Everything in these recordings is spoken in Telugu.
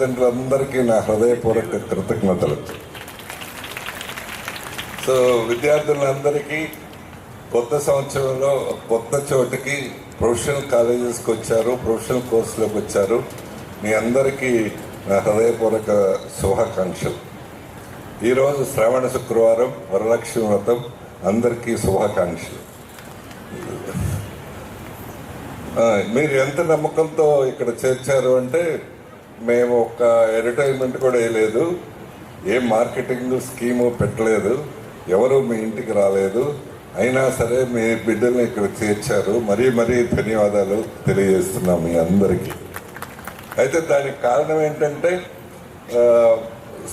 తల్లిదండ్రులందరికీ నా హృదయపూర్వక కృతజ్ఞతలు. సో విద్యార్థులందరికీ కొత్త సంవత్సరంలో కొత్త చోటికి ప్రొఫెషనల్ కాలేజెస్కి వచ్చారు, ప్రొఫెషనల్ కోర్సులోకి వచ్చారు. మీ అందరికీ నా హృదయపూర్వక శుభాకాంక్షలు. ఈరోజు శ్రావణ శుక్రవారం, వరలక్ష్మి వ్రతం, అందరికీ శుభాకాంక్షలు. మీరు ఎంత నమ్మకంతో ఇక్కడ చేర్చారు అంటే, మేము ఒక అడ్వర్టైజ్మెంట్ కూడా వేయలేదు, ఏం మార్కెటింగ్ స్కీము పెట్టలేదు, ఎవరు మీ ఇంటికి రాలేదు, అయినా సరే మీ బిడ్డల్ని ఇక్కడ చేర్చారు. మరీ ధన్యవాదాలు తెలియజేస్తున్నాం మీ అందరికీ. అయితే దానికి కారణం ఏంటంటే,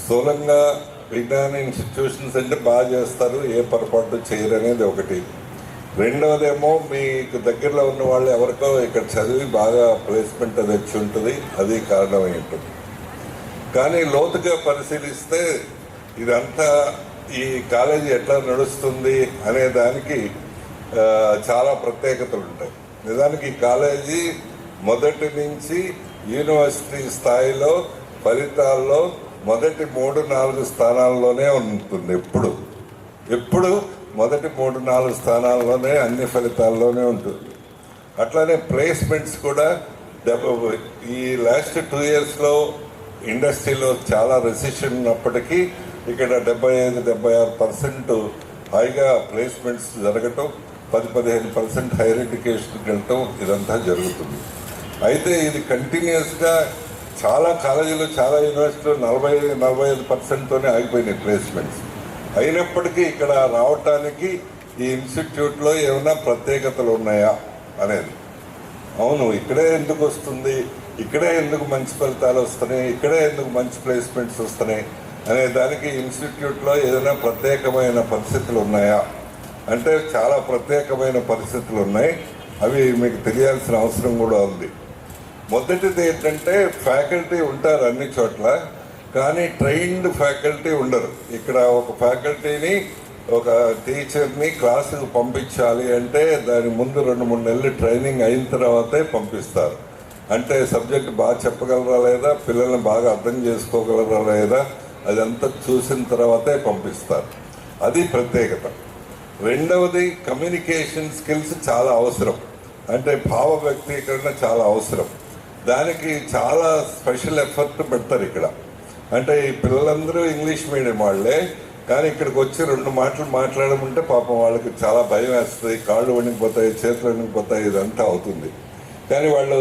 స్థూలంగా విజ్ఞాన ఇన్స్టిట్యూషన్స్ అంటే బాగా చేస్తారు, ఏ పొరపాటు చేయరు అనేది ఒకటి. రెండవదేమో మీకు దగ్గరలో ఉన్న వాళ్ళు ఎవరికో ఇక్కడ చదివి బాగా ప్లేస్మెంట్ అది వచ్చి ఉంటుంది, అది కారణమై ఉంటుంది. కానీ లోతుగా పరిశీలిస్తే ఇదంతా ఈ కాలేజీ ఎట్లా నడుస్తుంది అనే దానికి చాలా ప్రత్యేకతలు ఉంటాయి. నిజానికి ఈ కాలేజీ మొదటి నుంచి యూనివర్సిటీ స్థాయిలో ఫలితాల్లో మొదటి 3-4 స్థానాల్లోనే ఉంటుంది. ఎప్పుడు మొదటి 3-4 స్థానాల్లోనే, అన్ని ఫలితాల్లోనే ఉంటుంది. అట్లానే ప్లేస్మెంట్స్ కూడా ఈ లాస్ట్ 2 ఇయర్స్లో ఇండస్ట్రీలో చాలా రెసిషన్ ఉన్నప్పటికీ ఇక్కడ 75-76% హైగా ప్లేస్మెంట్స్ జరగటం, 10-15% హైయర్ ఎడ్యుకేషన్కి వెళ్ళటం, ఇదంతా జరుగుతుంది. అయితే ఇది కంటిన్యూస్గా చాలా కాలేజీలు, చాలా యూనివర్సిటీలు 40-45%తోనే ఆగిపోయినాయి ప్లేస్మెంట్స్. అయినప్పటికీ ఇక్కడ రావటానికి ఈ ఇన్స్టిట్యూట్లో ఏమైనా ప్రత్యేకతలు ఉన్నాయా అనేది. అవును, ఇక్కడే ఎందుకు వస్తుంది, ఇక్కడే ఎందుకు మంచి ఫలితాలు వస్తున్నాయి, ఇక్కడే ఎందుకు మంచి ప్లేస్మెంట్స్ వస్తున్నాయి అనే దానికి ఇన్స్టిట్యూట్లో ఏదైనా ప్రత్యేకమైన పరిస్థితులు ఉన్నాయా అంటే చాలా ప్రత్యేకమైన పరిస్థితులు ఉన్నాయి. అవి మీకు తెలియాల్సిన అవసరం కూడా ఉంది. మొదటిది ఏంటంటే, ఫ్యాకల్టీ ఉంటారు అన్ని చోట్ల, కానీ ట్రైన్డ్ ఫ్యాకల్టీ ఉండరు. ఇక్కడ ఒక ఫ్యాకల్టీని, ఒక టీచర్ని క్లాసుకు పంపించాలి అంటే దాని ముందు 2-3 నెలలు ట్రైనింగ్ అయిన తర్వాతే పంపిస్తారు. అంటే సబ్జెక్ట్ బాగా చెప్పగలరా లేదా, పిల్లల్ని బాగా అర్థం చేసుకోగలరా లేదా, అదంతా చూసిన తర్వాతే పంపిస్తారు. అది ప్రత్యేకత. రెండవది, కమ్యూనికేషన్ స్కిల్స్ చాలా అవసరం. అంటే భావ వ్యక్తీకరణ చాలా అవసరం. దానికి చాలా స్పెషల్ ఎఫర్ట్ పెడతారు ఇక్కడ. అంటే ఈ పిల్లలందరూ ఇంగ్లీష్ మీడియం వాళ్ళే, కానీ ఇక్కడికి వచ్చి 2 మాటలు మాట్లాడమంటే పాపం వాళ్ళకి చాలా భయం వేస్తుంది, కాళ్ళు వణికిపోతాయి, చేతులు వణికిపోతాయి, ఇదంతా అవుతుంది. కానీ వాళ్ళు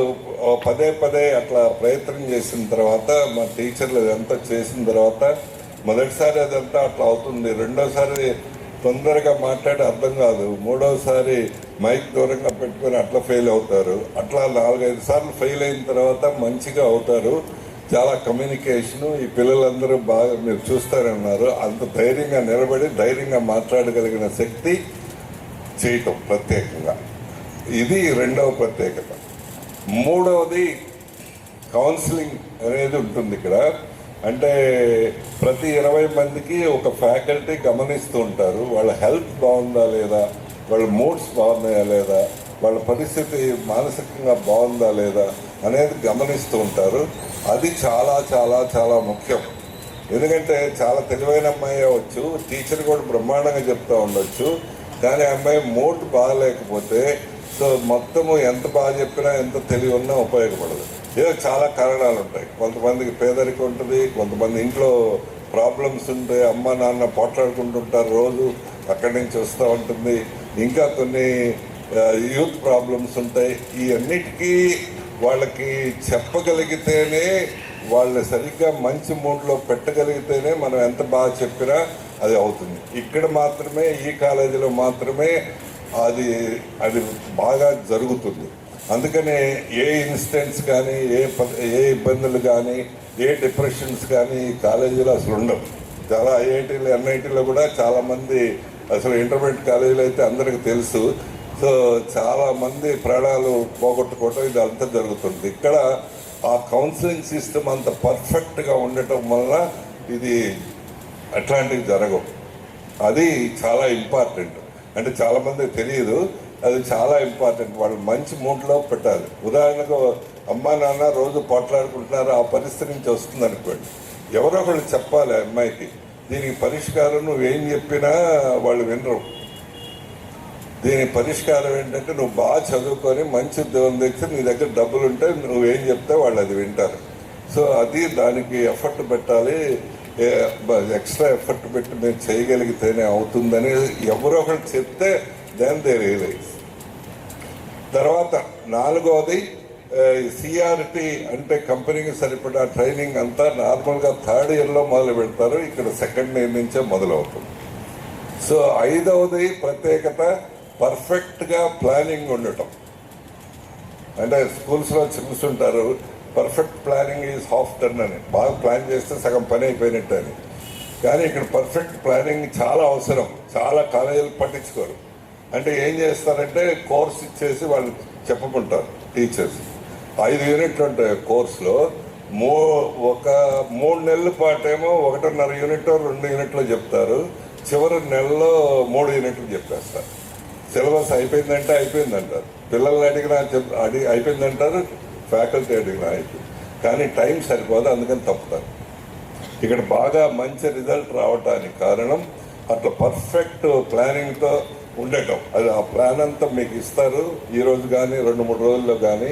పదే అట్లా ప్రయత్నం చేసిన తర్వాత, మా టీచర్లు ఇదంతా చేసిన తర్వాత, మొదటిసారి అదంతా అట్లా అవుతుంది, రెండోసారి తొందరగా మాట్లాడి అర్థం కాదు, మూడోసారి మైక్ దూరంగా పెట్టుకొని అట్లా ఫెయిల్ అవుతారు. అట్లా 4-5 సార్లు ఫెయిల్ అయిన తర్వాత మంచిగా అవుతారు. చాలా కమ్యూనికేషను, ఈ పిల్లలందరూ బాగా మీరు చూస్తారన్నారు, అంత ధైర్యంగా నిలబడి ధైర్యంగా మాట్లాడగలిగిన శక్తి చేయటం ప్రత్యేకంగా. ఇది రెండవ ప్రత్యేకత. మూడవది, కౌన్సిలింగ్ అనేది ఉంటుంది ఇక్కడ. అంటే ప్రతి 20 మందికి ఒక ఫ్యాకల్టీ గమనిస్తూ ఉంటారు. వాళ్ళ హెల్త్ బాగుందా లేదా, వాళ్ళ మూడ్స్ బాగున్నాయా లేదా, వాళ్ళ పరిస్థితి మానసికంగా బాగుందా లేదా అనేది గమనిస్తూ ఉంటారు. అది చాలా చాలా చాలా ముఖ్యం. ఎందుకంటే చాలా తెలివైన అమ్మాయి అవ్వచ్చు, టీచర్ కూడా బ్రహ్మాండంగా చెప్తూ ఉండొచ్చు, కానీ అమ్మాయి మూడ్ బాగలేకపోతే సో మొత్తము ఎంత బాగా చెప్పినా, ఎంత తెలివి ఉన్నా ఉపయోగపడదు. ఏదో చాలా కారణాలు ఉంటాయి. కొంతమందికి పేదరికం ఉంటుంది, కొంతమంది ఇంట్లో ప్రాబ్లమ్స్ ఉంటాయి, అమ్మ నాన్న పోట్లాడుకుంటుంటారు రోజు, అక్కడి నుంచి వస్తూ ఉంటుంది. ఇంకా కొన్ని యూత్ ప్రాబ్లమ్స్ ఉంటాయి. ఈ అన్నిటికీ వాళ్ళకి చెప్పగలిగితేనే, వాళ్ళని సరిగ్గా మంచి మూడ్లో పెట్టగలిగితేనే మనం ఎంత బాగా చెప్పినా అది అవుతుంది. ఇక్కడ మాత్రమే, ఈ కాలేజీలో మాత్రమే అది బాగా జరుగుతుంది. అందుకనే ఏ ఇన్సిడెంట్స్ కానీ, ఏ ఇబ్బందులు కానీ, ఏ డిప్రెషన్స్ కానీ ఈ కాలేజీలో అసలు ఉండవు. చాలా ఐఐటీలు, ఎన్ఐటీలో కూడా చాలామంది, అసలు ఇంటర్మీడియట్ కాలేజీలో అయితే అందరికీ తెలుసు, సో చాలామంది ప్రాణాలు పోగొట్టుకోవటం ఇది అంతా జరుగుతుంది. ఇక్కడ ఆ కౌన్సిలింగ్ సిస్టమ్ అంత పర్ఫెక్ట్గా ఉండటం వల్ల ఇది అట్లాంటివి జరగవు. అది చాలా ఇంపార్టెంట్. అంటే చాలామందికి తెలియదు, అది చాలా ఇంపార్టెంట్. వాళ్ళు మంచి మూడ్లో పెట్టాలి. ఉదాహరణకు అమ్మా నాన్న రోజు పోట్లాడుకుంటున్నారు, ఆ పరిస్థితి నుంచి వస్తుంది అనుకోండి, ఎవరో ఒకళ్ళు చెప్పాలి ఆ అమ్మాయికి దీనికి పరిష్కారం. నువ్వేం చెప్పినా వాళ్ళు వినరు. దీనికి పరిష్కారం ఏంటంటే నువ్వు బాగా చదువుకొని మంచి ఉద్యోగం తెచ్చి నీ దగ్గర డబ్బులు ఉంటే నువ్వేం చెప్తే వాళ్ళు అది వింటారు. సో అది దానికి ఎఫర్ట్ పెట్టాలి, ఎక్స్ట్రా ఎఫర్ట్ పెట్టి మీరు చేయగలిగితేనే అవుతుందని ఎవరో ఒకరు చెప్తే దెన్ దే రియలైజ్. తర్వాత 4వది సిఆర్టీ అంటే కంపెనీకి సరిపడా ట్రైనింగ్ అంతా నార్మల్గా 3rd ఇయర్లో మొదలు పెడతారు, ఇక్కడ 2nd ఇయర్ నుంచే మొదలవుతుంది. సో 5వది ప్రత్యేకత పర్ఫెక్ట్గా ప్లానింగ్ ఉండటం. అంటే స్కూల్స్లో చూస్తుంటారు perfect planning is half turn అని, బాగా ప్లాన్ చేస్తే సగం పని అయిపోయినట్టు అని. కానీ ఇక్కడ పర్ఫెక్ట్ ప్లానింగ్ చాలా అవసరం. చాలా కాలేజీలు పట్టించుకోరు. అంటే ఏం చేస్తారంటే కోర్స్ ఇచ్చేసి వాళ్ళు చెప్పమంటారు టీచర్స్. 5 యూనిట్లు ఉంటాయి కోర్సులో. ఒక 3 నెలల పాటేమో 1.5 యూనిట్ 2 యూనిట్లు చెప్తారు, చివరి నెలలో 3 యూనిట్లు చెప్పేస్తారు. సిలబస్ అయిపోయిందంటే అయిపోయిందంటారు, పిల్లల్ని అడిగినా అయిపోయిందంటారు, ఫ్యాకల్టీ అడిగినా అయిపోయింది. కానీ టైం సరిపోదు, అందుకని తప్పుతారు. ఇక్కడ బాగా మంచి రిజల్ట్ రావడానికి కారణం అట్లా పర్ఫెక్ట్ ప్లానింగ్తో ఉండటం. అది ఆ ప్లాన్ అంతా మీకు ఇస్తారు ఈరోజు కానీ 2-3 రోజుల్లో కానీ.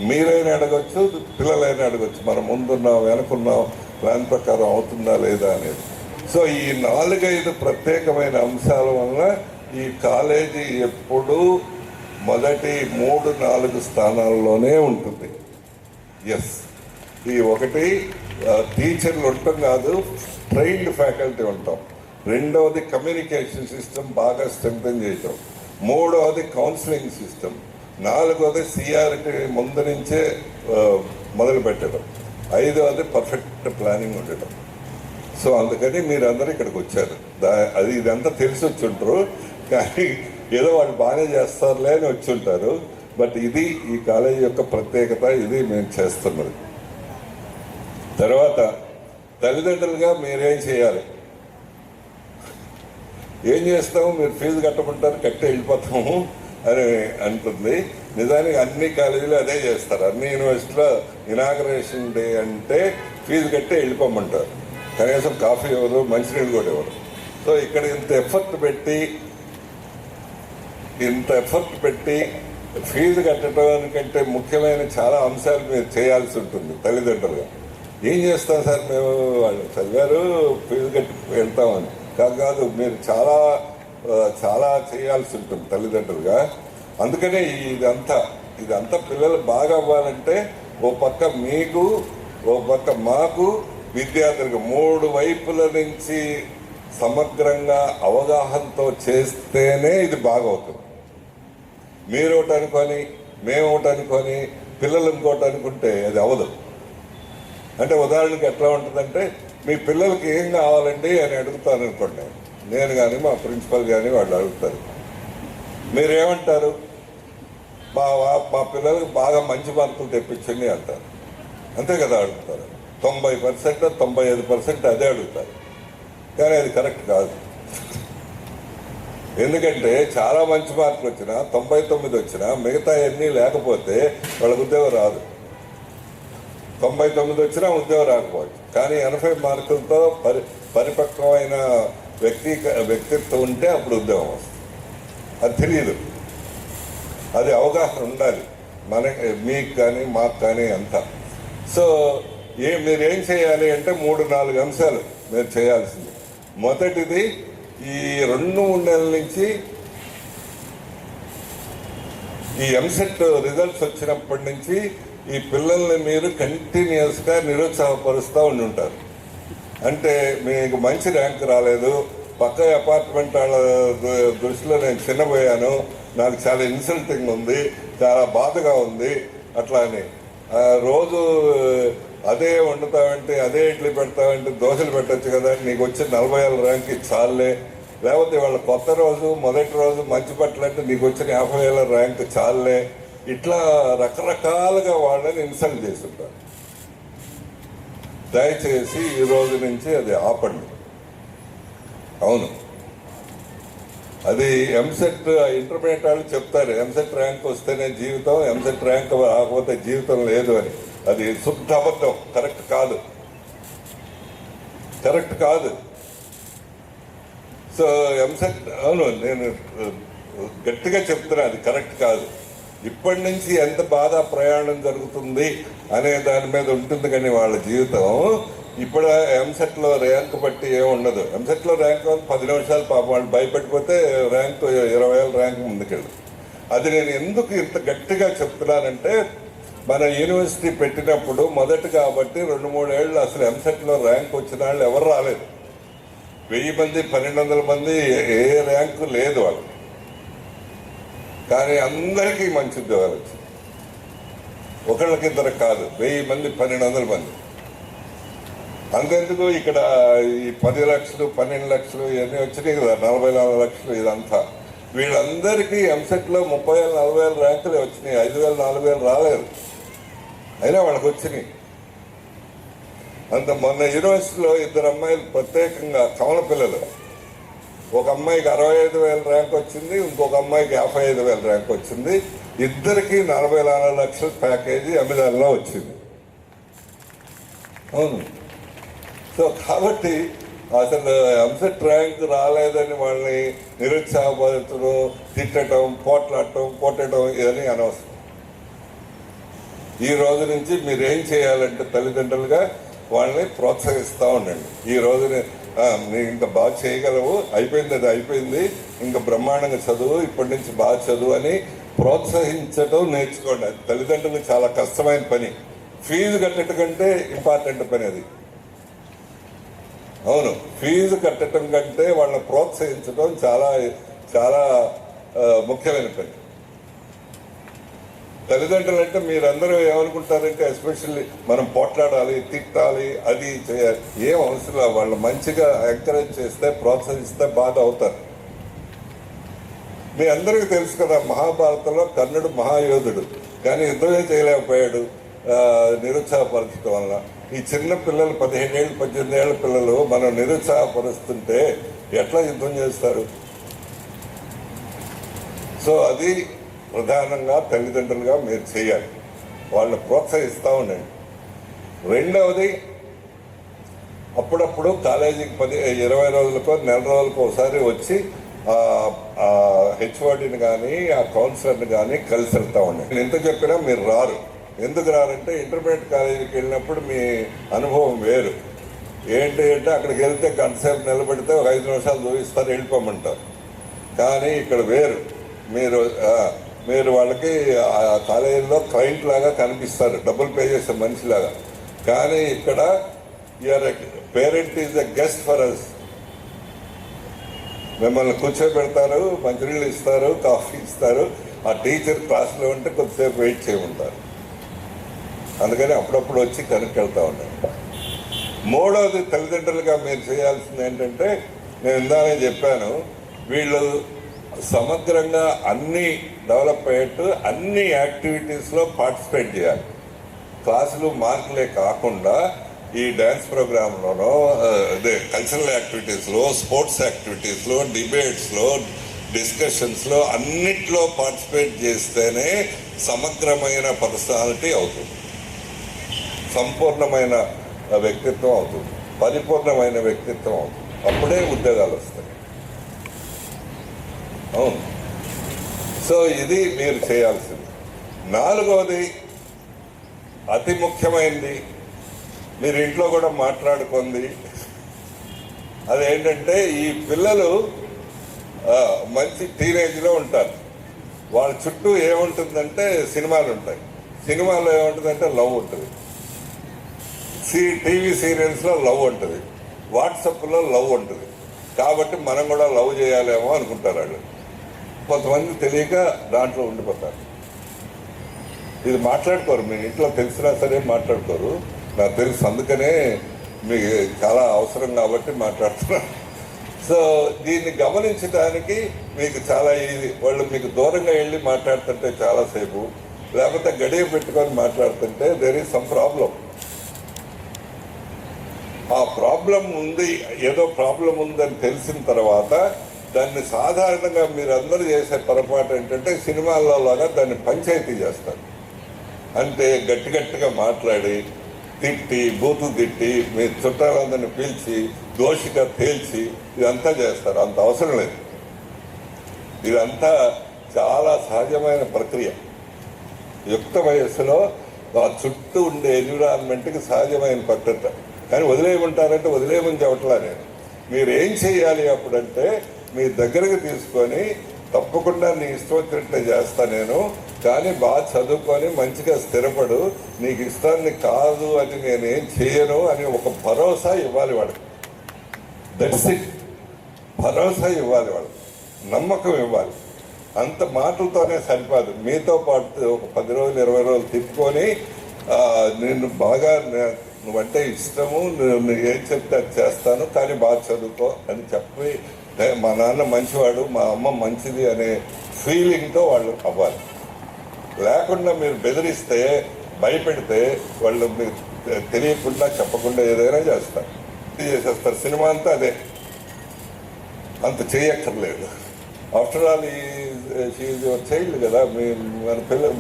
మీరైనా అడగచ్చు, పిల్లలైనా అడగచ్చు, మనం ముందున్నాం వెనుకున్నాం ప్లాన్ ప్రకారం అవుతుందా లేదా అనేది. సో ఈ 4-5 ప్రత్యేకమైన అంశాల వల్ల ఈ కాలేజీ ఎప్పుడూ మొదటి 3-4 స్థానాల్లోనే ఉంటుంది. ఎస్, ఈ ఒకటి టీచర్లు ఉండటం కాదు, ట్రైన్డ్ ఫ్యాకల్టీ ఉంటాం. 2వది కమ్యూనికేషన్ సిస్టమ్ బాగా స్ట్రెంగ్తన్ చేయటం. 3వది కౌన్సిలింగ్ సిస్టమ్. 4వది సిఆర్టీ ముందు నుంచే మొదలు పెట్టడం. 5వది పర్ఫెక్ట్ ప్లానింగ్ ఉండటం. సో అందుకని మీరందరూ ఇక్కడికి వచ్చారు. అది ఇదంతా తెలిసి వచ్చి ఉంటారు, కానీ ఏదో వాళ్ళు బాగానే చేస్తారులే అని వచ్చి ఉంటారు. బట్ ఇది ఈ కాలేజీ యొక్క ప్రత్యేకత, ఇది మేము చేస్తున్నది. తర్వాత తల్లిదండ్రులుగా మీరేం చేయాలి? ఏం చేస్తాము, మీరు ఫీజు కట్టమంటారు, కట్టి వెళ్ళిపోతాము అని అంటుంది. నిజానికి అన్ని కాలేజీలు అదే చేస్తారు. అన్ని యూనివర్సిటీలో ఇనాగరేషన్ డే అంటే ఫీజు కట్టి వెళ్ళిపోమంటారు, కనీసం కాఫీ ఇవ్వరు, మంచినీళ్ళు కూడా ఇవ్వరు. సో ఇక్కడ ఇంత ఎఫర్ట్ పెట్టి ఫీజు కట్టడానికంటే ముఖ్యమైన చాలా అంశాలు మీరు చేయాల్సి ఉంటుంది తల్లిదండ్రులుగా. ఏం చేస్తాం సార్ మేము, వాళ్ళు చదివారు ఫీజు కట్టి వెళ్తామని కాదు, మీరు చాలా చాలా చేయాల్సి ఉంటుంది తల్లిదండ్రులుగా. అందుకనే ఇదంతా పిల్లలు బాగా అవ్వాలంటే ఓ పక్క మీకు, ఓ పక్క మాకు, విద్యార్థులకు 3 వైపుల నుంచి సమగ్రంగా అవగాహనతో చేస్తేనే ఇది బాగవుతుంది. మీరు ఒకటి అనుకొని, మేము ఒకటి అనుకొని, పిల్లలు ఇంకోటి అనుకుంటే అది అవ్వదు. అంటే ఉదాహరణకి ఎట్లా ఉంటుందంటే, మీ పిల్లలకి ఏం కావాలండి అని అడుగుతాను అనుకోండి, నేను కానీ మా ప్రిన్సిపల్ కానీ వాళ్ళు అడుగుతారు, మీరేమంటారు? మా పిల్లలకి బాగా మంచి మార్కులు తెప్పించండి అంటారు. అంతే కదా అడుగుతారు. 90% 95% అదే అడుగుతారు. కానీ అది కరెక్ట్ కాదు. ఎందుకంటే చాలా మంచి మార్కులు వచ్చినా, 99 వచ్చినా, మిగతా అన్నీ లేకపోతే వాళ్ళకి ఉద్యోగం రాదు. 99 వచ్చినా ఉద్యోగం రాకపోవచ్చు, కానీ 80 మార్కులతో పరిపక్వమైన వ్యక్తిత్వం ఉంటే అప్పుడు ఉద్యోగం వస్తుంది. అది తెలియదు, అది అవగాహన ఉండాలి మీకు కానీ మాకు కానీ అంతా. సో మీరేం చేయాలి అంటే 3-4 అంశాలు మీరు చేయాల్సింది. మొదటిది, ఈ 2-3 నెలల నుంచి ఈ ఎంసెట్ రిజల్ట్స్ వచ్చినప్పటి నుంచి ఈ పిల్లల్ని మీరు కంటిన్యూస్గా నిరుత్సాహపరుస్తూ ఉంటారు. అంటే మీకు మంచి ర్యాంక్ రాలేదు, పక్క అపార్ట్మెంట్ వాళ్ళ దృష్టిలో నేను చిన్నపోయాను, నాకు చాలా ఇన్సల్టింగ్ ఉంది, చాలా బాధగా ఉంది అట్లా అని. రోజు అదే వండుతావంటే, అదే ఇడ్లీ పెడతావంటే దోశలు పెట్టచ్చు కదా, నీకు వచ్చి 46 ర్యాంక్ చాలే. లేకపోతే వాళ్ళ కొత్త రోజు, మొదటి రోజు మంచి బట్టలు అంటే నీకు వచ్చిన 50,000 ర్యాంక్ చాలే. ఇట్లా రకరకాలుగా వాళ్ళని ఇన్సల్ట్ చేస్తుంటారు. దయచేసి ఈ రోజు నుంచి అది ఆపండి. అవును, అది ఎంసెట్ ఇంటర్మీడియట్ వాళ్ళు చెప్తారు, ఎంసెట్ ర్యాంక్ వస్తేనే జీవితం, ఎంసెట్ ర్యాంక్ రాకపోతే జీవితం లేదు అని. అది శుద్ధ అబద్ధం, కరెక్ట్ కాదు. సో ఎంసెట్, అవును, నేను గట్టిగా చెప్తున్నా, అది కరెక్ట్ కాదు. ఇప్పటి నుంచి ఎంత బాధ ప్రయాణం జరుగుతుంది అనే దాని మీద ఉంటుంది, కానీ వాళ్ళ జీవితం ఇప్పుడు ఎంసెట్లో ర్యాంక్ బట్టి ఏముండదు. ఎంసెట్లో ర్యాంక్ 10 నిమిషాలు పాపం వాళ్ళు భయపడిపోతే ర్యాంక్ 20,000 ర్యాంక్ ముందుకెళ్ళదు. అది నేను ఎందుకు ఇంత గట్టిగా చెప్తున్నానంటే, మన యూనివర్సిటీ పెట్టినప్పుడు మొదటి కాబట్టి 2-3 ఏళ్ళు అసలు ఎంసెట్లో ర్యాంక్ వచ్చిన వాళ్ళు ఎవరు రాలేదు. 1000 మంది 1200 మంది ఏ ర్యాంకు లేదు వాళ్ళు. కానీ అందరికీ మంచి ఉద్యోగాలు వచ్చింది. ఒకళ్ళకిద్దరు కాదు, 1000 మంది 1200 మంది. అంతెందుకు ఇక్కడ ఈ 10 లక్షలు 12 లక్షలు ఇవన్నీ వచ్చినాయి కదా, 44 లక్షలు ఇదంతా. వీళ్ళందరికీ ఎంసెట్లో 30,000-40,000 ర్యాంకులు వచ్చినాయి, 5,000-4,000 రాలేదు, అయినా వాళ్ళకి వచ్చినాయి. అంత మొన్న యూనివర్సిటీలో 2 అమ్మాయిలు ప్రత్యేకంగా కమల పిల్లలు, ఒక అమ్మాయికి 65,000 ర్యాంక్ వచ్చింది, ఇంకొక అమ్మాయికి 55,000 ర్యాంక్ వచ్చింది. ఇద్దరికి 44 లక్షల ప్యాకేజీ అమెజాన్లో వచ్చింది. అవును. సో కాబట్టి అసలు ఎంసెట్ ర్యాంక్ రాలేదని వాళ్ళని నిరుత్సాహపరచడం, తిట్టడం, కొట్టడం ఇవన్నీ అనవసరం. ఈ రోజు నుంచి మీరు ఏం చేయాలంటే తల్లిదండ్రులుగా వాళ్ళని ప్రోత్సహిస్తూ ఉండండి. ఈ రోజుని మీరు ఇంకా బాగా చేయగలవు, అయిపోయింది, అది అయిపోయింది, ఇంకా బ్రహ్మాండంగా చదువు, ఇప్పటి నుంచి బాగా చదువు అని ప్రోత్సహించడం నేర్చుకోండి. అది తల్లిదండ్రులకు చాలా కష్టమైన పని. ఫీజు కట్టడం కంటే ఇంపార్టెంట్ పని అది. అవును, ఫీజు కట్టడం కంటే వాళ్ళని ప్రోత్సహించడం చాలా చాలా ముఖ్యమైన పని. తల్లిదండ్రులు అంటే మీరందరూ ఏమనుకుంటారంటే, ఎస్పెషల్లీ మనం పోట్లాడాలి, తిట్టాలి, అది చేయాలి, ఏం అవసరం. వాళ్ళు మంచిగా ఎంకరేజ్ చేస్తే, ప్రోత్సహిస్తే బాగా అవుతారు. మీ అందరికీ తెలుసు కదా, మహాభారతంలో కర్ణుడు మహాయోధుడు, కానీ యుద్ధమే చేయలేకపోయాడు నిరుత్సాహపరచడం వల్ల. ఈ చిన్న పిల్లలు 15 ఏళ్ళు 18 ఏళ్ళ పిల్లలు మనం నిరుత్సాహపరుస్తుంటే ఎట్లా యుద్ధం చేస్తారు? సో అది ప్రధానంగా తల్లిదండ్రులుగా మీరు చేయాలి, వాళ్ళని ప్రోత్సహిస్తూ ఉండండి. రెండవది, అప్పుడప్పుడు కాలేజీకి 20 రోజులకో నెల రోజులకో ఒకసారి వచ్చి హెచ్ఓడిని కానీ ఆ కౌన్సిలర్ని కానీ కలిసి వెళ్తూ ఉండండి. నేను ఎంత చెప్పినా మీరు రారు. ఎందుకు రారంటే, ఇంటర్మీడియట్ కాలేజీకి వెళ్ళినప్పుడు మీ అనుభవం వేరు. ఏంటి అంటే, అక్కడికి వెళ్తే గంటసేపు నిలబెడితే ఒక 5 నిమిషాలు చూపిస్తారు, వెళ్ళిపోమంటారు. కానీ ఇక్కడ వేరు. మీరు వాళ్ళకి ఆ కాలేజీలో క్లయింట్ లాగా కనిపిస్తారు, డబ్బులు పే చేసే మనిషిలాగా. కానీ ఇక్కడ your parent is a guest for us. మిమ్మల్ని కూర్చోబెడతారు, మంచినీళ్ళు ఇస్తారు, కాఫీ ఇస్తారు. ఆ టీచర్ క్లాస్లో ఉంటే కొద్దిసేపు వెయిట్ చేయమంటారు. అందుకని అప్పుడప్పుడు వచ్చి కనుక్కెళ్తా ఉన్నాను. మూడవది, తల్లిదండ్రులుగా మీరు చేయాల్సింది ఏంటంటే, నేను ఇందానే చెప్పాను, వీళ్ళు సమగ్రంగా అన్ని డెవలప్ అయ్యేట్టు అన్ని యాక్టివిటీస్లో పార్టిసిపేట్ చేయాలి. క్లాసులు మార్కులే కాకుండా ఈ డ్యాన్స్ ప్రోగ్రాంలోనో, అదే కల్చరల్ యాక్టివిటీస్లో, స్పోర్ట్స్ యాక్టివిటీస్లో, డిబేట్స్లో, డిస్కషన్స్లో అన్నిట్లో పార్టిసిపేట్ చేస్తేనే సమగ్రమైన పర్సనాలిటీ అవుతుంది, సంపూర్ణమైన వ్యక్తిత్వం అవుతుంది, పరిపూర్ణమైన వ్యక్తిత్వం అవుతుంది. అప్పుడే ఉద్యోగాలు వస్తాయి. అవును. సో ఇది మీరు చేయాల్సింది. నాలుగవది, అతి ముఖ్యమైనది, మీరు ఇంట్లో కూడా మాట్లాడుకుంది, అదేంటంటే, ఈ పిల్లలు మంచి టీనేజ్లో ఉంటారు. వాళ్ళ చుట్టూ ఏముంటుందంటే సినిమాలు ఉంటాయి. సినిమాలో ఏముంటుందంటే లవ్ ఉంటుంది, టీవీ సీరియల్స్లో లవ్ ఉంటుంది, వాట్సాప్లో లవ్ ఉంటుంది. కాబట్టి మనం కూడా లవ్ చేయాలేమో అనుకుంటారు వాళ్ళు. కొంతమంది తెలియక దాంట్లో ఉండిపోతారు. ఇది మాట్లాడుకోరు, మీ ఇంట్లో తెలిసినా సరే మాట్లాడుకోరు, నాకు తెలుసు. అందుకనే మీకు చాలా అవసరం కాబట్టి మాట్లాడుతున్నాను. సో దీన్ని గమనించడానికి మీకు చాలా ఈజీ. వాళ్ళు మీకు దూరంగా వెళ్ళి మాట్లాడుతుంటే చాలాసేపు, లేకపోతే గడియ పెట్టుకొని మాట్లాడుతుంటే దేర్ ఈజ్ సమ్ ప్రాబ్లం. ఆ ప్రాబ్లం ఉంది, ఏదో ప్రాబ్లం ఉందని తెలిసిన తర్వాత దాన్ని సాధారణంగా మీరు అందరూ చేసే పొరపాటు ఏంటంటే సినిమాల్లో లాగా దాన్ని పంచాయతీ చేస్తారు. అంటే గట్టి గట్టిగా మాట్లాడి తిట్టి బూతులు తిట్టి మీ చుట్టాలందరినీ పీల్చి దోషిగా తేల్చి ఇదంతా చేస్తారు. అంత అవసరం లేదు. ఇదంతా చాలా సహజమైన ప్రక్రియ. యుక్త వయస్సులో ఆ చుట్టూ ఉండే ఎన్విరాన్మెంట్కి సహజమైన పద్ధత. కానీ వదిలేయమంటారంటే వదిలేయమని చెప్పట్లా నేను. మీరు ఏం చేయాలి అప్పుడంటే మీ దగ్గరకు తీసుకొని తప్పకుండా నీ ఇష్టం వచ్చినట్లే చేస్తా నేను, కానీ బాగా చదువుకొని మంచిగా స్థిరపడు, నీకు ఇష్టాన్ని కాదు అని నేనేం చేయను అని ఒక భరోసా ఇవ్వాలి వాడికి. That's it. భరోసా ఇవ్వాలి వాడు, నమ్మకం ఇవ్వాలి. అంత మాటలతోనే సరిపోదు. మీతో పాటు ఒక 10 రోజులు 20 రోజులు తిప్పుకొని నేను బాగా నువ్వంటే ఇష్టము, నువ్వు ఏం చెప్తే అది చేస్తాను, కానీ బాగా చదువుకో అని చెప్పి మా నాన్న మంచివాడు, మా అమ్మ మంచిది అనే ఫీలింగ్తో వాళ్ళు అవ్వాలి. లేకుండా మీరు బెదిరిస్తే భయపెడితే వాళ్ళు మీరు తెలియకుండా చెప్పకుండా ఏదైనా చేస్తారు. సినిమా అంతా అదే, అంత చేయక్కర్లేదు. After all she your child కదా,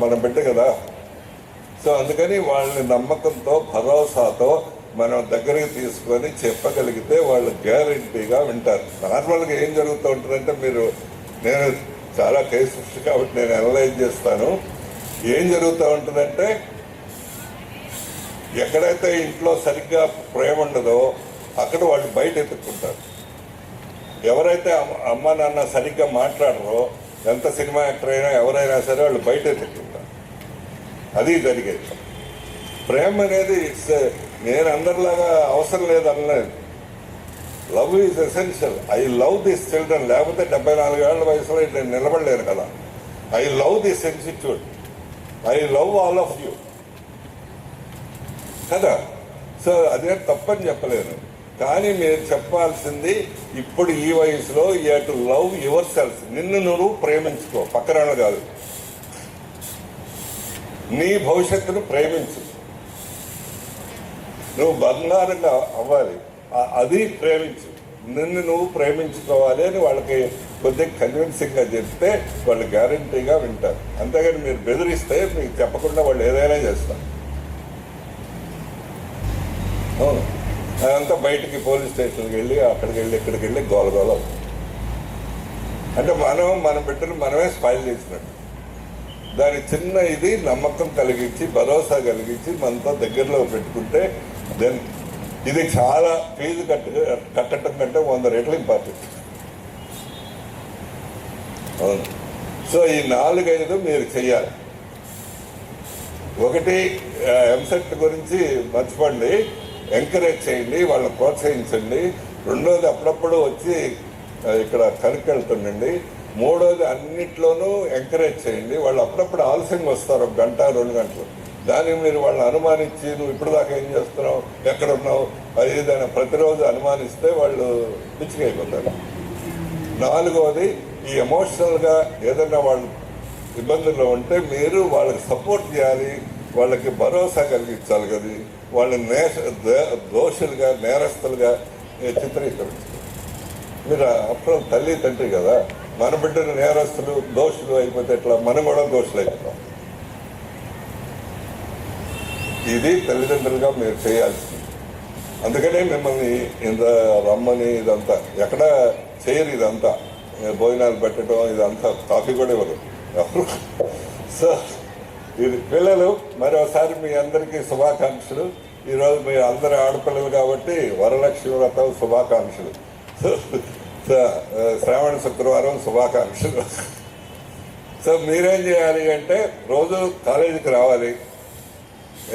మన బిడ్డ కదా. సో అందుకని వాళ్ళని నమ్మకంతో భరోసాతో మనం దగ్గరికి తీసుకొని చెప్పగలిగితే వాళ్ళు గ్యారంటీగా వింటారు. నార్మల్గా ఏం జరుగుతూ ఉంటుందంటే నేను చాలా కేసెస్ కాబట్టి నేను అనలైజ్ చేస్తాను. ఏం జరుగుతూ ఉంటుందంటే ఎక్కడైతే ఇంట్లో సరిగ్గా ప్రేమ ఉండదో అక్కడ వాళ్ళు బయట ఎత్తుక్కుంటారు. ఎవరైతే అమ్మ నాన్న సరిగ్గా మాట్లాడరో, ఎంత సినిమా యాక్టర్ అయినా ఎవరైనా సరే వాళ్ళు బయట ఎత్తుక్కుంటారు. అది జరిగేది. ప్రేమ అనేది నేను అందరిలాగా అవసరం లేదనలేదు. Love is essential. I love this children, లేకపోతే 74 ఏళ్ల వయసులో నేను నిలబడలేను కదా. I love this institute, I love all of you కదా. సో అదే తప్పని చెప్పలేను. కానీ మీరు చెప్పాల్సింది ఇప్పుడు ఈ వయసులో you have to love yourself. నిన్ను నువ్వు ప్రేమించుకో, పక్కన కాదు. నీ భవిష్యత్తును ప్రేమించు. నువ్వు బంగారంగా అవ్వాలి, అది ప్రేమించు. నిన్ను నువ్వు ప్రేమించుకోవాలి అని వాళ్ళకి కొద్దిగా కన్విన్సింగ్గా చెప్తే వాళ్ళు గ్యారంటీగా వింటారు. అంతేగాని మీరు బెదిరిస్తే మీకు చెప్పకుండా వాళ్ళు ఏదైనా చేస్తారు. అవును, అదంతా బయటికి పోలీస్ స్టేషన్కి వెళ్ళి అక్కడికి వెళ్ళి ఇక్కడికి వెళ్ళి గోలగోల అంటే మన బిడ్డను మనమే స్పాయిల్ చేసినట్టు. దాని చిన్న ఇది నమ్మకం కలిగించి భరోసా కలిగించి మనతో దగ్గరలో పెట్టుకుంటే దెన్ ఇది చాలా ఫీజు కట్టడం కంటే 100 రెట్లు ఇంపార్టెంట్. అవును. సో ఈ 4-5 మీరు చెయ్యాలి. ఒకటి, ఎంసెట్ గురించి మర్చిపోండి, ఎంకరేజ్ చేయండి, వాళ్ళని ప్రోత్సహించండి. రెండోది, అప్పుడప్పుడు వచ్చి ఇక్కడ కనుక్కెళ్తుండండి. మూడోది, అన్నిట్లోనూ ఎంకరేజ్ చేయండి. వాళ్ళు అప్పుడప్పుడు ఆలస్యంగా వస్తారు, 1 గంట 2 గంటలు. దాన్ని మీరు వాళ్ళని అనుమానించి నువ్వు ఇప్పుడు దాకా ఏం చేస్తున్నావు, ఎక్కడున్నావు, అది ఏదైనా ప్రతిరోజు అనుమానిస్తే వాళ్ళు పిచ్చికైపోతారు. 4వది, ఈ ఎమోషనల్గా ఏదైనా వాళ్ళు ఇబ్బందుల్లో ఉంటే మీరు వాళ్ళకి సపోర్ట్ చేయాలి, వాళ్ళకి భరోసా కలిగించాలి కదా. వాళ్ళని దోషులుగా నేరస్తులుగా చిత్రీకరించాలి. మీరు అప్పుడు తల్లి తండ్రి కదా, మన బిడ్డలు నేరస్తులు దోషులు అయిపోతే ఎట్లా, మనం కూడా దోషులు అయిపోతాం. ఇది తల్లిదండ్రులుగా మీరు చేయాల్సింది. అందుకనే మిమ్మల్ని ఇంత రమ్మని ఇదంతా ఎక్కడ చేయరు. ఇదంతా భోజనాలు పెట్టడం ఇదంతా, కాఫీ కూడా ఇవ్వరు ఎవరు. సో ఇది పిల్లలు, మరోసారి మీ అందరికీ శుభాకాంక్షలు. ఈరోజు మీ అందరి ఆడపిల్లలు కాబట్టి వరలక్ష్మి వ్రతం శుభాకాంక్షలు. శ్రావణ శుక్రవారం శుభాకాంక్షలు. సో మీరేం చేయాలి అంటే రోజు కాలేజీకి రావాలి.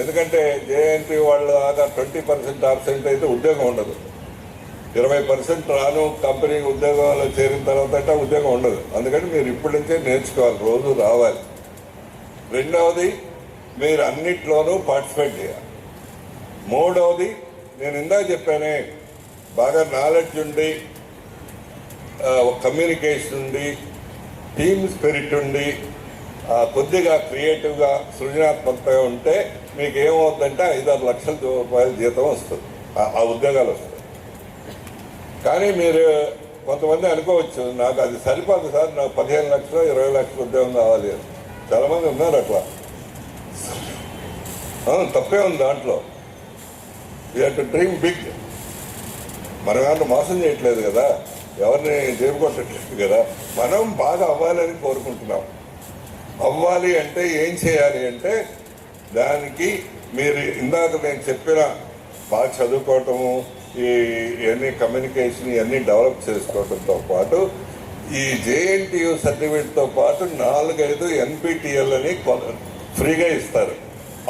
ఎందుకంటే జేఎన్టీ వాళ్ళు దాకా 20% ఆబ్సెంట్ అయితే ఉద్యోగం ఉండదు. 20% రాను కంపెనీ ఉద్యోగాల్లో చేరిన తర్వాత ఉద్యోగం ఉండదు. అందుకని మీరు ఇప్పటి నుంచే నేర్చుకోవాలి, రోజు రావాలి. రెండవది, మీరు అన్నిట్లోనూ పార్టిసిపేట్ చేయాలి. మూడవది, నేను ఇందాక చెప్పానే, బాగా నాలెడ్జ్ ఉండి, కమ్యూనికేషన్ ఉండి, టీమ్ స్పిరిట్ ఉండి, కొద్దిగా క్రియేటివ్గా సృజనాత్మకతగా ఉంటే మీకు ఏమవుతుందంటే 5-6 లక్షల రూపాయల జీతం వస్తుంది, ఆ ఉద్యోగాలు వస్తాయి. కానీ మీరు కొంతమంది అనుకోవచ్చు నాకు అది సరిపోదు సార్, నాకు 15 లక్షలు 20 లక్షల ఉద్యోగం కావాలి అని. చాలామంది ఉన్నారు అట్లా. తప్పే ఉంది దాంట్లో. You have to dream big. మనం ఏమన్నా మోసం చేయట్లేదు కదా, ఎవరిని జేబు కొట్టట్లేదు కదా, మనం బాగా అవ్వాలని కోరుకుంటున్నాం. అవ్వాలి అంటే ఏం చేయాలి అంటే దానికి మీరు ఇందాక నేను చెప్పిన బాగా చదువుకోవటము, ఇవన్నీ కమ్యూనికేషన్ ఇవన్నీ డెవలప్ చేసుకోవడంతో పాటు ఈ జేఎన్టీయూ సర్టిఫికేట్తో పాటు 4-5 ఎన్పిటిఎల్ అని ఫ్రీగా ఇస్తారు.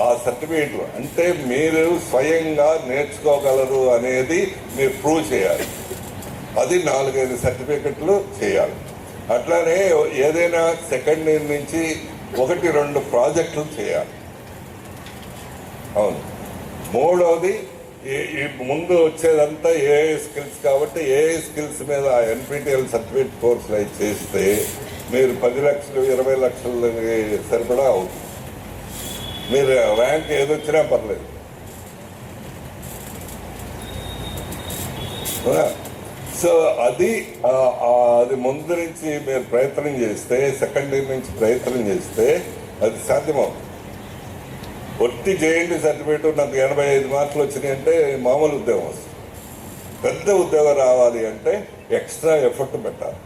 ఆ సర్టిఫికేట్లు అంటే మీరు స్వయంగా నేర్చుకోగలరు అనేది మీరు ప్రూవ్ చేయాలి. అది 4-5 సర్టిఫికెట్లు చేయాలి. అట్లానే ఏదైనా సెకండ్ ఇయర్ నుంచి 1-2 ప్రాజెక్టులు చేయాలి. అవును. మూడవది ముందు వచ్చేదంతా ఏఐ స్కిల్స్ కాబట్టి ఏఐ స్కిల్స్ మీద ఎన్పిటిఎల్ సర్టిఫికేట్ కోర్సులు అవి చేస్తే మీరు 10 లక్షలు 20 లక్షలు సరిపడా అవుతుంది. మీరు ర్యాంక్ ఏదొచ్చినా పర్లేదు. సో అది ముందు నుంచి మీరు ప్రయత్నం చేస్తే, సెకండ్ ఇయర్ నుంచి ప్రయత్నం చేస్తే అది సాధ్యమవుతుంది. ఒట్టి జేఎన్టీ సర్టిఫికేట్ నాకు 85 మార్కులు వచ్చినాయి అంటే మామూలు ఉద్యోగం వస్తుంది. పెద్ద ఉద్యోగం రావాలి అంటే ఎక్స్ట్రా ఎఫర్ట్ పెట్టాలి.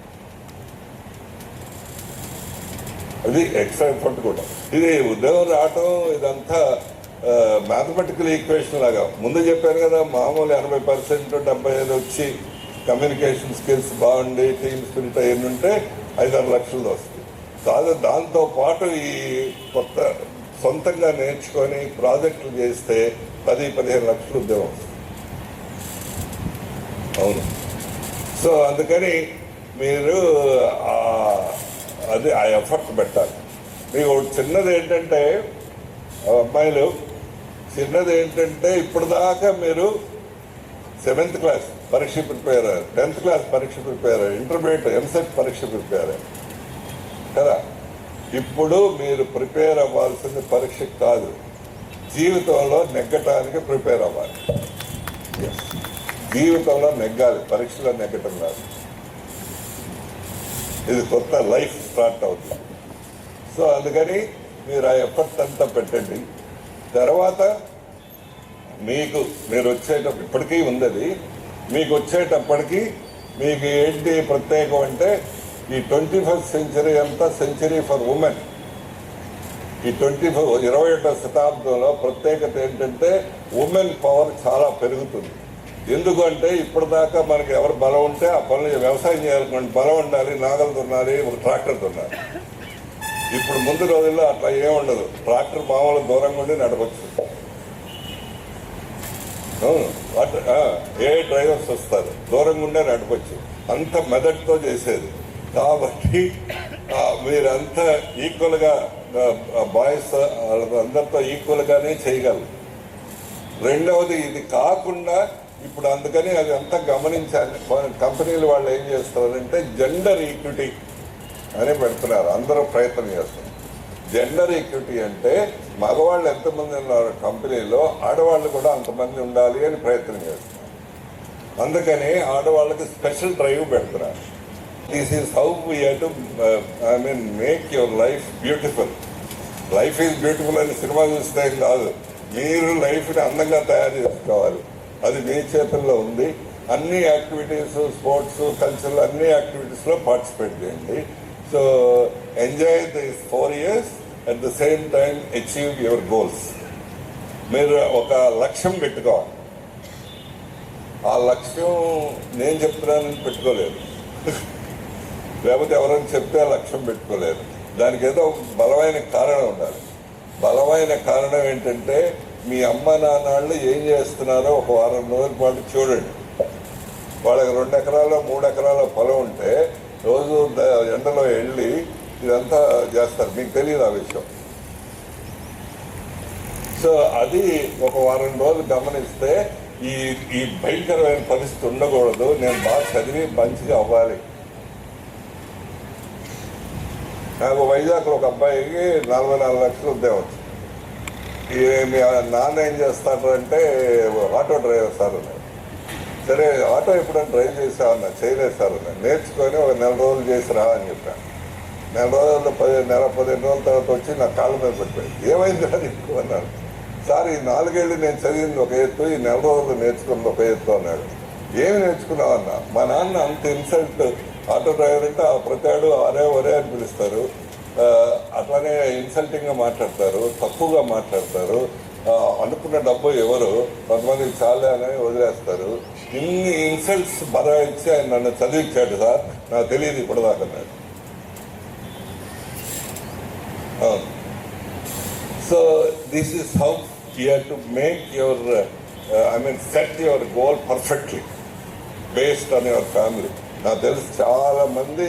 అది ఎక్స్ట్రా ఎఫర్ట్ కూడా. ఇది ఉద్యోగం రావటం ఇదంతా మ్యాథమెటికల్ ఈక్వేషన్ లాగా. ముందు చెప్పాను కదా, మామూలు 80% 75 వచ్చి కమ్యూనికేషన్ స్కిల్స్ బాగుండి టీమ్ స్పిరిట్ అయ్యి ఉంటే 5-6 లక్షలు వస్తుంది. కాదు, దాంతోపాటు ఈ కొత్త సొంతంగా నేర్చుకొని ప్రాజెక్టులు చేస్తే 10-15 లక్షలు ఉద్యోగం వస్తుంది. అవును. సో అందుకని మీరు అది ఆ ఎఫర్ట్ పెట్టాలి. మీకు చిన్నది ఏంటంటే అమ్మాయిలు, చిన్నది ఏంటంటే ఇప్పుడు దాకా మీరు 7th క్లాస్ పరీక్ష ప్రిపేర్ అయ్యారు, 10th క్లాస్ పరీక్ష ప్రిపేర్ అయ్యారు, ఇంటర్మీడియట్ ఎంసెట్ పరీక్ష ప్రిపేర్ అయ్యారు కదా. ఇప్పుడు మీరు ప్రిపేర్ అవ్వాల్సింది పరీక్షకు కాదు, జీవితంలో నెగ్గటానికి ప్రిపేర్ అవ్వాలి. జీవితంలో నెగ్గాలి, పరీక్షలో నెగ్గటం కాదు. ఇది కొత్త లైఫ్ స్టార్ట్ అవుతుంది. సో అందుకని మీరు ఆ ఎఫర్ట్ అంతా పెట్టండి. తర్వాత మీరు వచ్చేటప్పుడు ఇప్పటికీ ఉంది అది, మీకు వచ్చేటప్పటికి మీకు ఏంటి ప్రత్యేకం అంటే ఈ 21st సెంచరీ అంతా సెంచరీ ఫర్ ఉమెన్. ఈ 21వ శతాబ్దంలో ప్రత్యేకత ఏంటంటే ఉమెన్ పవర్ చాలా పెరుగుతుంది. ఎందుకంటే ఇప్పటిదాకా మనకి ఎవరు బలం ఉంటే ఆ పనులు వ్యవసాయం చేయాలనుకోండి, బలం ఉండాలి, నాగలు తున్నారు, ఒక ట్రాక్టర్ తున్నారు. ఇప్పుడు ముందు రోజుల్లో అట్లా ఏముండదు, ట్రాక్టర్ మామూలు దూరంగా ఉండి నడవచ్చు. ఏ డ్రైవర్స్ వస్తారు, దూరంగా ఉండే నడపచ్చు. అంత మెదడుతో చేసేది. కాబట్టి మీరంతా ఈక్వల్గా బాయ్స్ అందరితో ఈక్వల్గానే చేయగలరు. రెండవది ఇది కాకుండా ఇప్పుడు అందుకని అది అంతా గమనించాలి. కంపెనీలు వాళ్ళు ఏం చేస్తారంటే జెండర్ ఈక్విటీ అని పెడుతున్నారు, అందరూ ప్రయత్నం చేస్తున్నారు. జెండర్ ఈక్విటీ అంటే మగవాళ్ళు ఎంతమంది ఉన్నారు కంపెనీలో, ఆడవాళ్ళు కూడా అంతమంది ఉండాలి అని ప్రయత్నం చేస్తున్నారు. అందుకని ఆడవాళ్ళకి స్పెషల్ డ్రైవ్ పెడుతున్నారు. This is how we have to make your life beautiful. Life is beautiful అని సినిమా చూస్తే కాదు, మీరు లైఫ్ని అందంగా తయారు చేసుకోవాలి. అది మీ చేతుల్లో ఉంది. అన్ని యాక్టివిటీస్, స్పోర్ట్స్, కల్చరల్ అన్ని యాక్టివిటీస్లో పార్టిసిపేట్ చేయండి. So enjoy this 4 years, at the same time achieve your goals. మీరు ఒక లక్ష్యం పెట్టుకోవాలి. ఆ లక్ష్యం నేను చెప్తున్నానని పెట్టుకోలేదు, లేకపోతే ఎవరైనా చెప్తే ఆ లక్ష్యం పెట్టుకోలేదు. దానికి ఏదో బలమైన కారణం ఉండాలి. బలమైన కారణం ఏంటంటే మీ అమ్మ నాన్నళ్ళు ఏం చేస్తున్నారో ఒక వారం రోజుల పాటు చూడండి. వాళ్ళకి 2 ఎకరాలు 3 ఎకరాల పొలం ఉంటే రోజు ఎండలో వెళ్ళి ఇదంతా చేస్తారు, మీకు తెలియదు ఆ విషయం. సో అది ఒక వారం రోజులు గమనిస్తే ఈ భయంకరమైన పరిస్థితి ఉండకూడదు. నేను బాగా చదివి మంచిగా అవ్వాలి. నాకు వైజాగ్లో ఒక అబ్బాయికి 44 లక్షలు ఉద్యోగం వచ్చింది. మీ నాన్న ఏం చేస్తాడు అంటే ఆటో డ్రైవర్ సార్ అన్నారు. సరే ఆటో ఎప్పుడైనా డ్రైవ్ చేసామన్నా, చేయలేదు సార్ అన్న. నేర్చుకొని ఒక 4 రోజులు చేసి రా అని చెప్పాను. 4 రోజుల్లో 15 రోజుల తర్వాత వచ్చి నా కాళ్ళ మీద పెట్టాడు. ఏమైంది అని ఎక్కువ అన్నాడు. సార్ ఈ 4 ఏళ్ళు నేను చదివింది ఒక ఎత్తు, ఈ 4 రోజులు నేర్చుకున్నది ఒక ఎత్తు అన్నాడు. ఏమి నేర్చుకున్నావన్నా? మా నాన్న అంత ఇన్సల్ట్, ఆటో డ్రైవర్ అంటే ఆ ప్రతాడు అరే ఒరే అని పిలుస్తారు, అట్లానే ఇన్సల్టింగ్గా మాట్లాడతారు, తక్కువగా మాట్లాడతారు, అనుకున్న డబ్బు ఎవరు కొంతమందికి చాలే అని వదిలేస్తారు. ఇన్ని ఇన్సల్ట్స్ బరాయించి ఆయన నన్ను చదివించాడు సార్, నాకు తెలియదు ఇప్పటిదాకా అన్నాడు. అవును. So this is how you have to make your set your goal perfectly based on your family. నాకు తెలుసు చాలామంది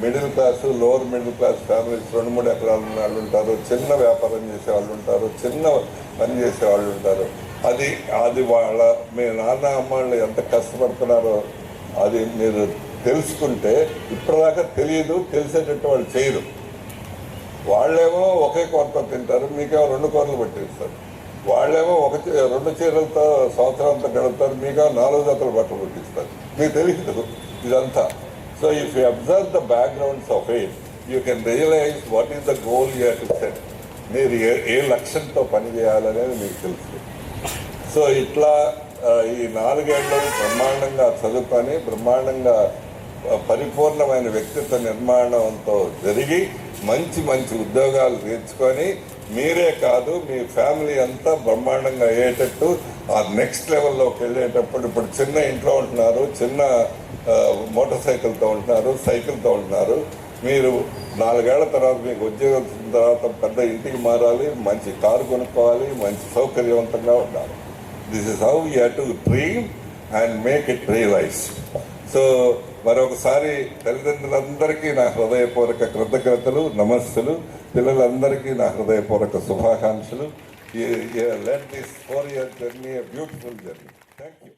middle class, lower middle class families 2-3 ఎకరాలు ఉన్న వాళ్ళు ఉంటారు, చిన్న వ్యాపారం చేసే వాళ్ళు ఉంటారు, చిన్న పని చేసే వాళ్ళు ఉంటారు. అది వాళ్ళ మీ నాన్న అమ్మాళ్ళు ఎంత కష్టపడుతున్నారో అది మీరు తెలుసుకుంటే, ఇప్పటిదాకా తెలియదు, తెలిసేటట్టు వాళ్ళు చేయరు. వాళ్ళేమో ఒకే కూరతో తింటారు, మీకేమో 2 కూరలు పెట్టిస్తారు. వాళ్ళేమో 2 చీరలతో సంవత్సరం అంతా గడుపుతారు, మీకేమో 4 జతలు బట్టలు పెట్టిస్తారు. మీకు తెలియదు ఇదంతా. So if you observe the backgrounds of it, you can realise what is the goal you have to set. మీరు ఏ లక్ష్యంతో పని చేయాలనేది మీకు తెలుసు. సో ఇట్లా ఈ 4 ఏళ్ళు బ్రహ్మాండంగా చదువుకొని, బ్రహ్మాండంగా పరిపూర్ణమైన వ్యక్తిత్వ నిర్మాణంతో జరిగి, మంచి మంచి ఉద్యోగాలు నేర్చుకొని, మీరే కాదు మీ ఫ్యామిలీ అంతా బ్రహ్మాండంగా అయ్యేటట్టు ఆ నెక్స్ట్ లెవెల్లోకి వెళ్ళేటప్పుడు, ఇప్పుడు చిన్న ఇంట్లో ఉంటున్నారు, చిన్న మోటార్ సైకిల్తో ఉంటున్నారు, సైకిల్తో ఉంటున్నారు. మీరు 4 ఏళ్ల తర్వాత మీకు ఉద్యోగం వచ్చిన తర్వాత పెద్ద ఇంటికి మారాలి, మంచి కారు కొనుక్కోవాలి, మంచి సౌకర్యవంతంగా ఉండాలి. This is how you have to dream and make it realise. So మరొకసారి తల్లిదండ్రులందరికీ నా హృదయపూర్వక కృతజ్ఞతలు, నమస్సులు. పిల్లలందరికీ నా హృదయపూర్వక శుభాకాంక్షలు. Let this 4-year journey a beautiful journey. Thank you.